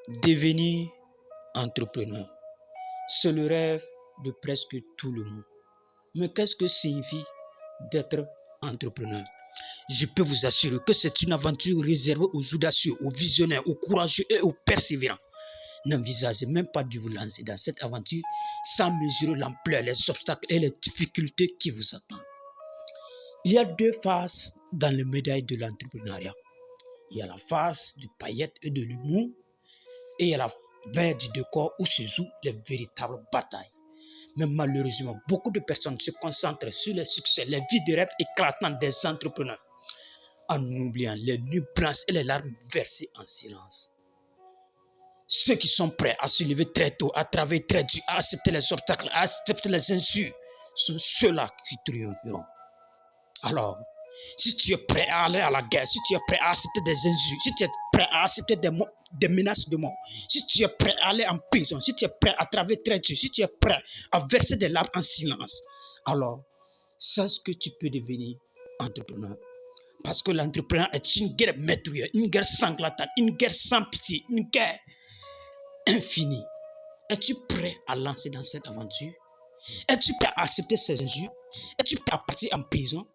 Devenir entrepreneur, c'est le rêve de presque tout le monde. Mais qu'est-ce que signifie d'être entrepreneur? Je peux vous assurer que c'est une aventure réservée aux audacieux, aux visionnaires, aux courageux et aux persévérants. N'envisagez même pas de vous lancer dans cette aventure sans mesurer l'ampleur, les obstacles et les difficultés qui vous attendent. Il y a deux phases dans le médaille de l'entrepreneuriat. Il y a la phase de paillettes et de l'humour et il y a la veille du décor où se jouent les véritables batailles. Mais malheureusement, beaucoup de personnes se concentrent sur les succès, les vies de rêve éclatantes des entrepreneurs, en oubliant les nuits blanches et les larmes versées en silence. Ceux qui sont prêts à se lever très tôt, à travailler très dur, à accepter les obstacles, à accepter les injures, sont ceux-là qui triompheront. Alors, si tu es prêt à aller à la guerre, si tu es prêt à accepter des injures, si tu es prêt à accepter des menaces de mort, si tu es prêt à aller en prison, si tu es prêt à travailler très dur, si tu es prêt à verser des larmes en silence, alors, sache que tu peux devenir entrepreneur. Parce que l'entrepreneur est une guerre meurtrière, une guerre sanglantante, une guerre sans pitié, une guerre infinie. Es-tu prêt à lancer dans cette aventure? Es-tu prêt à accepter ces injures? Es-tu prêt à partir en prison?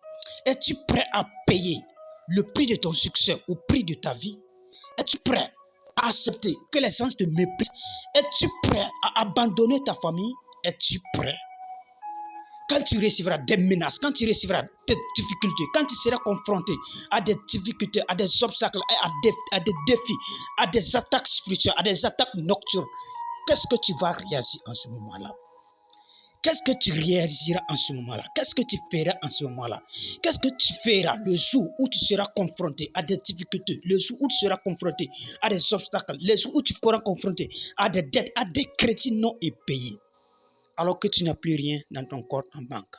Es-tu prêt à payer le prix de ton succès au prix de ta vie? Es-tu prêt à accepter que les gens te méprisent? Es-tu prêt à abandonner ta famille? Es-tu prêt? Quand tu recevras des menaces, quand tu recevras des difficultés, quand tu seras confronté à des difficultés, à des obstacles, à des défis, à des attaques spirituelles, à des attaques nocturnes, qu'est-ce que tu vas réagir en ce moment-là? Qu'est-ce que tu réagiras en ce moment-là? Qu'est-ce que tu feras en ce moment-là? Qu'est-ce que tu feras le jour où tu seras confronté à des difficultés, le jour où tu seras confronté à des obstacles, le jour où tu seras confronté à des dettes, à des crédits non payés, alors que tu n'as plus rien dans ton compte en banque?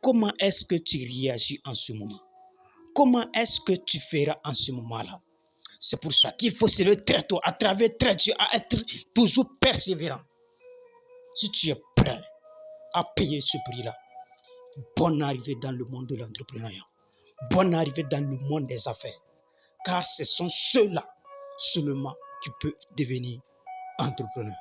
Comment est-ce que tu réagis en ce moment? Comment est-ce que tu feras en ce moment-là? C'est pour ça qu'il faut se lever très tôt, à travers très dur, à être toujours persévérant. Si tu es prêt à payer ce prix-là, bonne arrivée dans le monde de l'entrepreneuriat. Bonne arrivée dans le monde des affaires. Car ce sont ceux-là seulement qui peuvent devenir entrepreneurs.